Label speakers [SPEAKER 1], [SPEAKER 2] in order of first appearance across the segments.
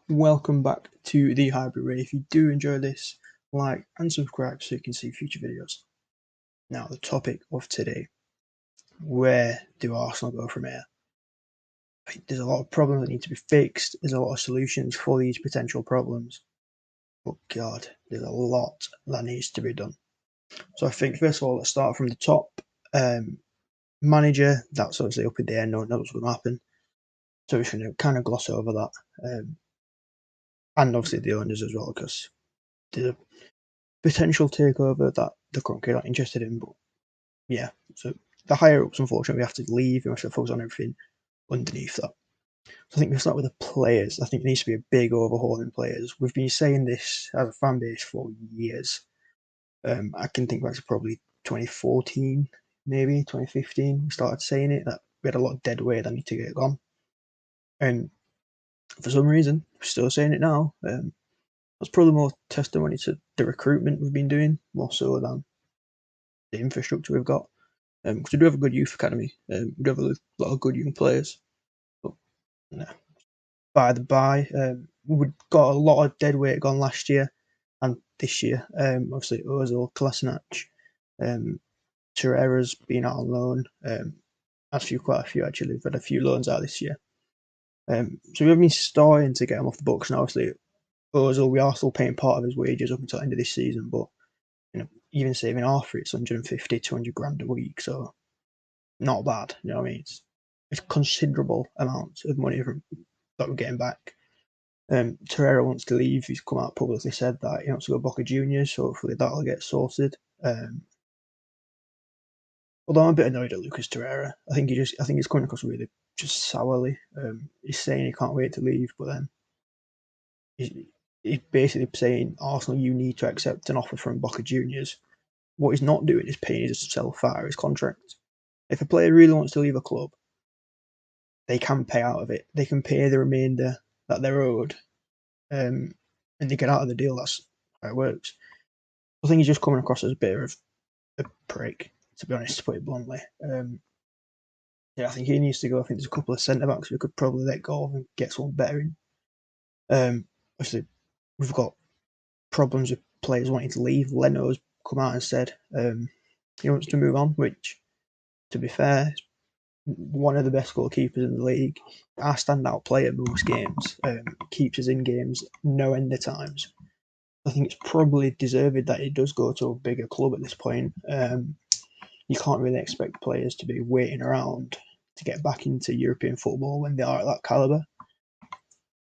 [SPEAKER 1] Welcome back to the Hybrid Ray. If you do enjoy this, like and subscribe so you can see future videos. Now, the topic of today: where do Arsenal go from here? There's a lot of problems that need to be fixed. There's a lot of solutions for these potential problems. But God, there's a lot that needs to be done. So I think first of all, let's start from the top. Manager, that's obviously up in the air. No one knows what's going to happen. So we're going to kind of gloss over that. And obviously the owners as well, because there's a potential takeover that the currently not interested in. But yeah, so the higher ups, unfortunately, have to leave. We have to focus on everything underneath that. So I think we'll start with the players. I think there needs to be a big overhaul in players. We've been saying this as a fan base for years. I can think back to probably 2014, maybe 2015. We started saying it that we had a lot of dead weight that need to get gone. And for some reason, we're still saying it now. That's probably more testimony to the recruitment we've been doing, more so than the infrastructure we've got. Because we do have a good youth academy. We do have a lot of good young players. But no. By the by, we've got a lot of dead weight gone last year and this year. Obviously, Ozil, Kolasinac, Torreira's been out on loan. Quite a few actually. We've had a few loans out this year. So we've been starting to get them off the books. And obviously, Ozil, we are still paying part of his wages up until the end of this season. But even saving half for it's 150, 200 grand a week. So not bad. You know what I mean? It's considerable amounts of money that we're getting back. Torreira wants to leave. He's come out publicly said that he wants to go Boca Juniors, so hopefully that'll get sorted. Although I'm a bit annoyed at Lucas Torreira. I think he's coming across really just sourly. He's saying he can't wait to leave, but then he's basically saying, Arsenal, you need to accept an offer from Boca Juniors. What he's not doing is paying himself out of his contract. If a player really wants to leave a club, they can pay out of it. They can pay the remainder that they're owed, and they get out of the deal. That's how it works. I think he's just coming across as a bit of a prick, to be honest, to put it bluntly. Yeah, I think he needs to go. I think there's a couple of centre backs we could probably let go of and get someone better in. Obviously, we've got problems with players wanting to leave. Leno's come out and said he wants to move on, which, to be fair, is one of the best goalkeepers in the league. Our standout player most games, keeps us in games no end of times. I think it's probably deserved that he does go to a bigger club at this point. You can't really expect players to be waiting around to get back into European football when they are at that calibre.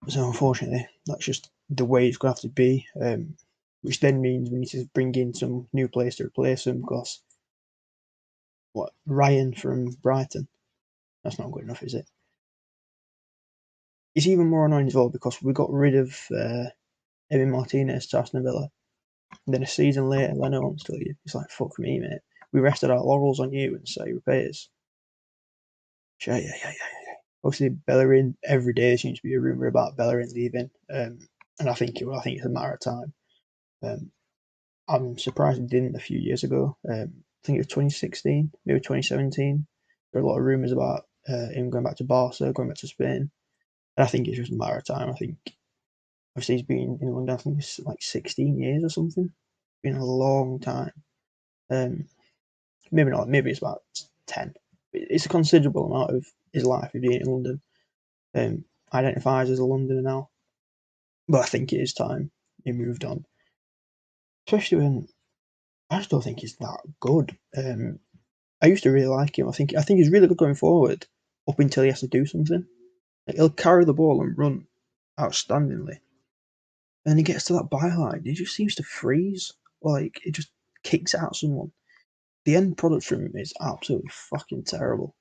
[SPEAKER 1] So unfortunately, that's just the way it's going to have to be, which then means we need to bring in some new players to replace them because Ryan from Brighton, that's not good enough, is it? It's even more annoying as well because we got rid of Emi Martinez to Aston Villa. And then a season later, Leno wants to leave. It's like, fuck me, mate. We rested our laurels on you and so you repay us. Yeah. Obviously, Bellerin, every day there seems to be a rumour about Bellerin leaving. And I think it's a matter of time. I'm surprised he didn't a few years ago. I think it was 2016, maybe 2017. There were a lot of rumours about him going back to Barca, going back to Spain. And I think it's just a matter of time. I think obviously he's been in London, I think it's like 16 years or something. It's been a long time. Maybe not, maybe it's about 10. It's a considerable amount of his life of being in London. Identifies as a Londoner now. But I think it is time he moved on. Especially when I just don't think he's that good. I used to really like him. I think he's really good going forward up until he has to do something. Like, he'll carry the ball and run outstandingly. And he gets to that byline, he just seems to freeze. Like, it just kicks out someone. The end product from him is absolutely fucking terrible.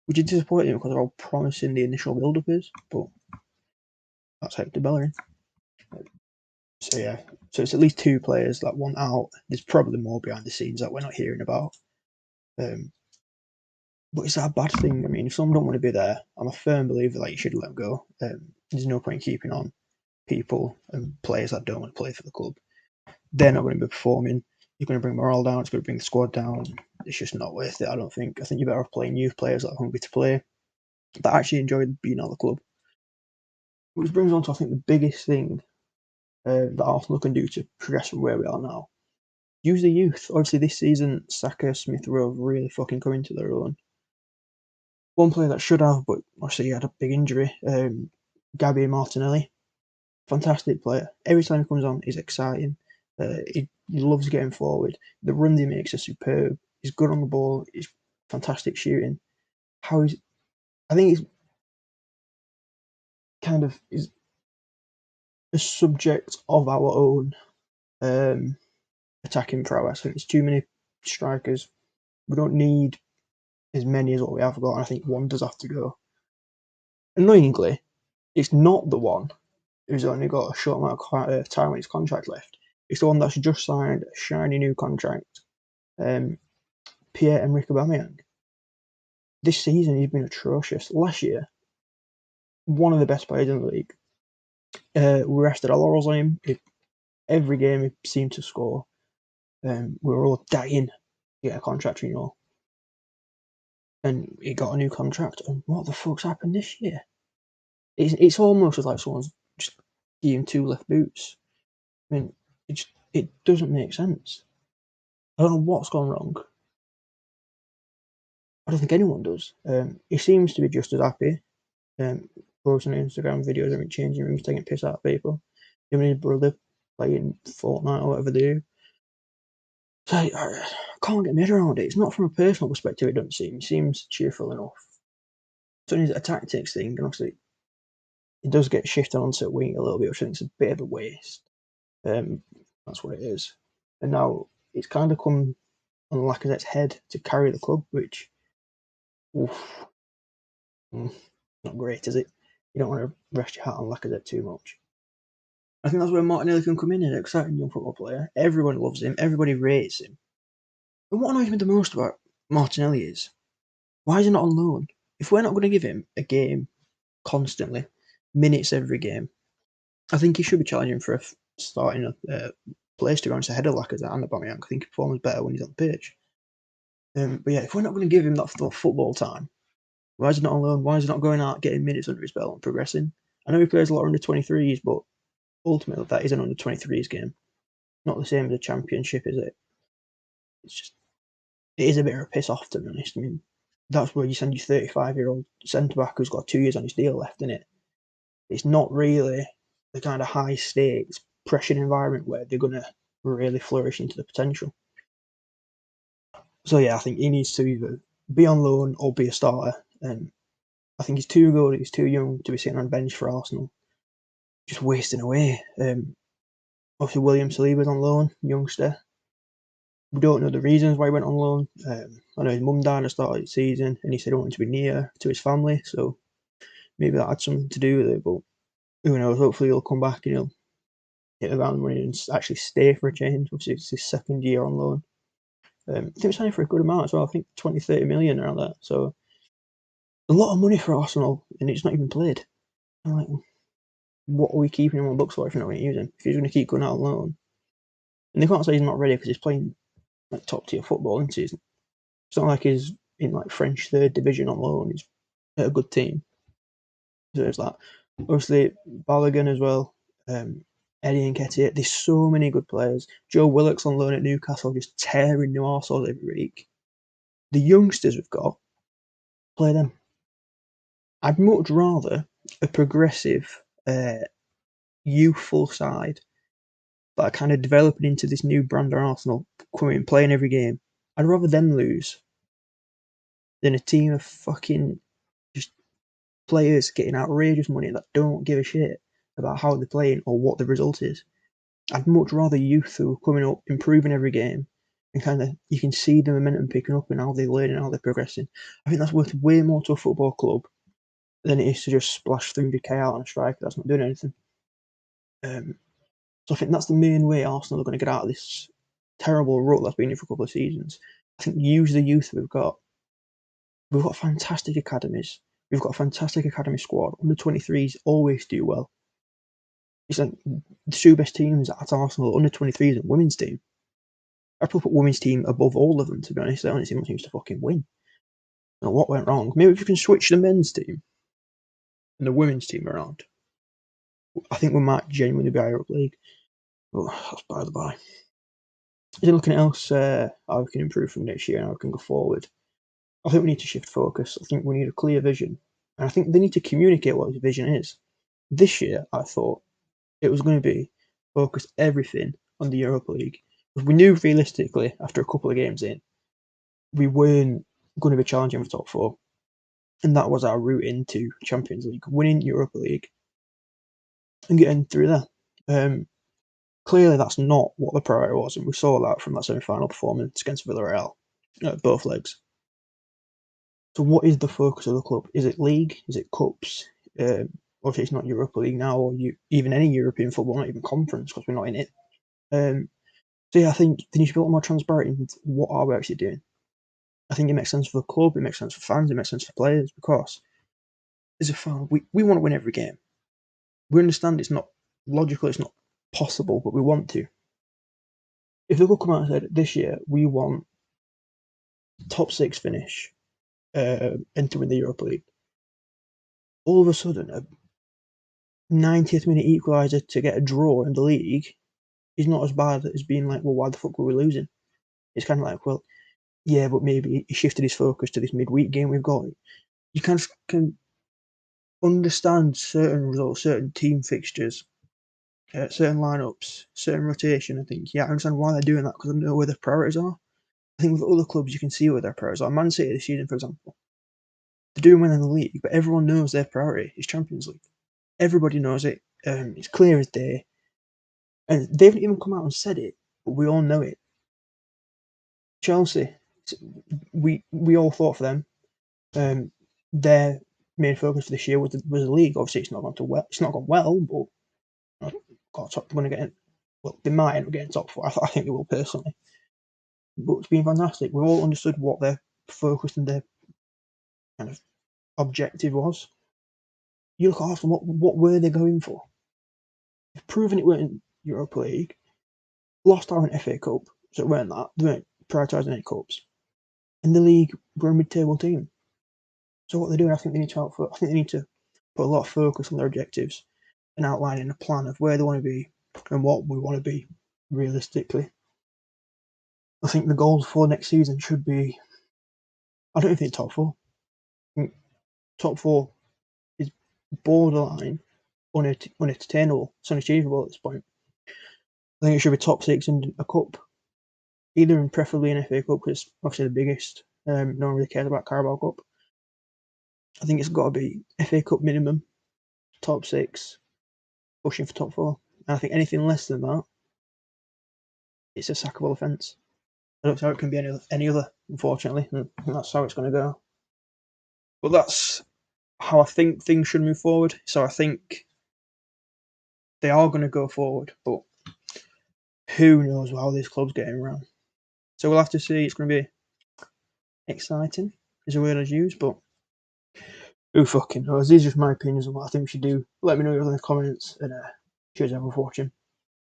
[SPEAKER 1] Which is disappointing because of how promising the initial build up is, but that's Hector Bellerin. So yeah, so it's at least two players that want out. There's probably more behind the scenes that we're not hearing about. But is that a bad thing? I mean, if someone don't want to be there, I'm a firm believer that you should let them go. There's no point keeping on people and players that don't want to play for the club. They're not going to be performing. You're going to bring morale down. It's going to bring the squad down. It's just not worth it. I don't think. I think you're better off playing youth players that are hungry to play, that actually enjoy being at the club. Which brings on to, I think, the biggest thing that Arsenal can do to progress from where we are now. Use the youth. Obviously, this season, Saka, Smith Rowe really fucking come into their own. One player that should have, but obviously he had a big injury, Gabby Martinelli. Fantastic player. Every time he comes on, he's exciting. He loves getting forward. The runs he makes are superb. He's good on the ball. He's fantastic shooting. I think he's kind of is a subject of our own attacking prowess. I think there's too many strikers. We don't need as many as what we have got, and I think one does have to go. Annoyingly, it's not the one who's only got a short amount of time on his contract left. It's the one that's just signed a shiny new contract, Pierre-Emerick Aubameyang. This season he's been atrocious. Last year, one of the best players in the league. We rested our laurels on him. Every game he seemed to score. We were all dying to get a contract renewal. And he got a new contract. And what the fuck's happened this year? It's almost like someone's just gave him two left boots. I mean, it doesn't make sense. I don't know what's gone wrong. I don't think anyone does. He seems to be just as happy. Posting Instagram videos of him changing rooms, taking piss out of people. Him and his brother playing Fortnite or whatever they do. So I can't get my head around it. It's not from a personal perspective, it doesn't seem. He seems cheerful enough. It's only a tactics thing, and obviously it does get shifted onto wing a little bit, which I think is a bit of a waste. That's what it is. And now it's kind of come on Lacazette's head to carry the club, which, oof, not great, is it? You don't want to rest your hat on Lacazette too much. I think that's where Martinelli can come in. He's an exciting young football player. Everyone loves him. Everybody rates him. But what annoys me the most about Martinelli is, why is he not on loan? If we're not going to give him a game constantly, minutes every game, I think he should be challenging for a starting place to go ahead of Lacazette and Aubameyang. I think he performs better when he's on the pitch. But yeah, if we're not going to give him that football time, why is he not on loan? Why is he not going out, getting minutes under his belt and progressing? I know he plays a lot under 23s, but ultimately that is an under 23s game. Not the same as a championship, is it? It's just, it is a bit of a piss off, to be honest. I mean, that's where you send your 35-year-old centre back who's got 2 years on his deal left in it. It's not really the kind of high stakes, pressured environment where they're going to really flourish into the potential. So yeah, I think he needs to either be on loan or be a starter. I think he's too good, he's too young to be sitting on a bench for Arsenal, just wasting away. Obviously, William Saliba's on loan, youngster. We don't know the reasons why he went on loan. I know his mum died at the start of the season, and he said he wanted to be near to his family, so maybe that had something to do with it. But who knows? Hopefully, he'll come back and he'll hit the ground running and actually stay for a change. Obviously, it's his second year on loan. I think it's signed for a good amount as well. I think 20-30 million around that. So a lot of money for Arsenal, and it's not even played. I'm like, what are we keeping him on books for if you're not going to use him? If he's going to keep going out on loan, and they can't say he's not ready because he's playing like top tier football, isn't he? It's not like he's in like French third division on loan. He's at a good team. So there's that. Obviously, Balogun as well. Eddie Nketiah. There's so many good players. Joe Willock's on loan at Newcastle, just tearing new arseholes every week. The youngsters we've got, play them. I'd much rather a progressive, youthful side that are kind of developing into this new brand of Arsenal, coming playing every game. I'd rather them lose than a team of fucking just players getting outrageous money that don't give a shit about how they're playing or what the result is. I'd much rather youth who are coming up, improving every game, and kind of you can see the momentum picking up and how they're learning, how they're progressing. I think that's worth way more to a football club than it is to just splash 300k out on a striker that's not doing anything. So I think that's the main way Arsenal are going to get out of this terrible rut that's been here for a couple of seasons. I think use the youth we've got. We've got fantastic academies. We've got a fantastic academy squad. Under 23s always do well. It's like the two best teams at Arsenal, under 23s and women's team. I'd probably put women's team above all of them, to be honest. The only team seems to fucking win. Now, what went wrong? Maybe if you can switch the men's team and the women's team around. I think we might genuinely be higher up league. But that's by the by. Is there looking at else how we can improve from next year and how we can go forward? I think we need to shift focus. I think we need a clear vision. And I think they need to communicate what his vision is. This year, I thought it was going to be focus everything on the Europa League. Because we knew realistically, after a couple of games in, we weren't going to be challenging for top four. And that was our route into Champions League, winning Europa League and getting through there. Clearly, that's not what the priority was, and we saw that from that semi-final performance against Villarreal, both legs. So, what is the focus of the club? Is it league? Is it cups? Or if it's not Europa League now, or even any European football, not even conference, because we're not in it. So yeah, I think they need to be a lot more transparent into what are we actually doing. I think it makes sense for the club, it makes sense for fans, it makes sense for players, because as a fan, we want to win every game. We understand it's not logical, it's not possible, but we want to. If they could come out and said this year we want top 6 finish and to win the Europa League, all of a sudden a 90th minute equaliser to get a draw in the league is not as bad as being like, well, why the fuck were we losing? It's kind of like, well, yeah, but maybe he shifted his focus to this midweek game we've got. You can understand certain results, certain team fixtures, certain lineups, certain rotation. I think, yeah, I understand why they're doing that because I know where their priorities are. I think with other clubs, you can see where their priorities are. Man City this season, for example, they're doing well in the league, but everyone knows their priority is Champions League. Everybody knows it. It's clear as day. And they haven't even come out and said it, but we all know it. Chelsea, we all thought for them, their main focus for this year was the league. Obviously, it's not gone well, but got top. Going to get in. Well, they might end up getting top four. I think they will personally. But it's been fantastic. We all understood what their focus and their kind of objective was. You look at Arsenal. What were they going for? They've proven it weren't Europa League. Lost out in FA Cup, so it weren't that. They weren't prioritising any cups. In the league, we're a mid-table team. So what they're doing, I think they need to I think they need to put a lot of focus on their objectives and outlining a plan of where they want to be and what we want to be realistically. I think the goals for next season should be, I don't think top four. I think top four is borderline unattainable. It's unachievable at this point. I think it should be top 6 in a cup, either and preferably an FA Cup because obviously the biggest. No one really cares about Carabao Cup. I think it's got to be FA Cup minimum, top 6, pushing for top 4. And I think anything less than that, it's a sackable offence. I don't see how it can be any other, unfortunately, and that's how it's going to go. But that's how I think things should move forward. So I think they are going to go forward, but who knows how this club's getting around. So we'll have to see. It's going to be exciting, is a word I'd use, but who fucking knows? These are just my opinions on what I think we should do. Let me know in the comments, and cheers everyone for watching.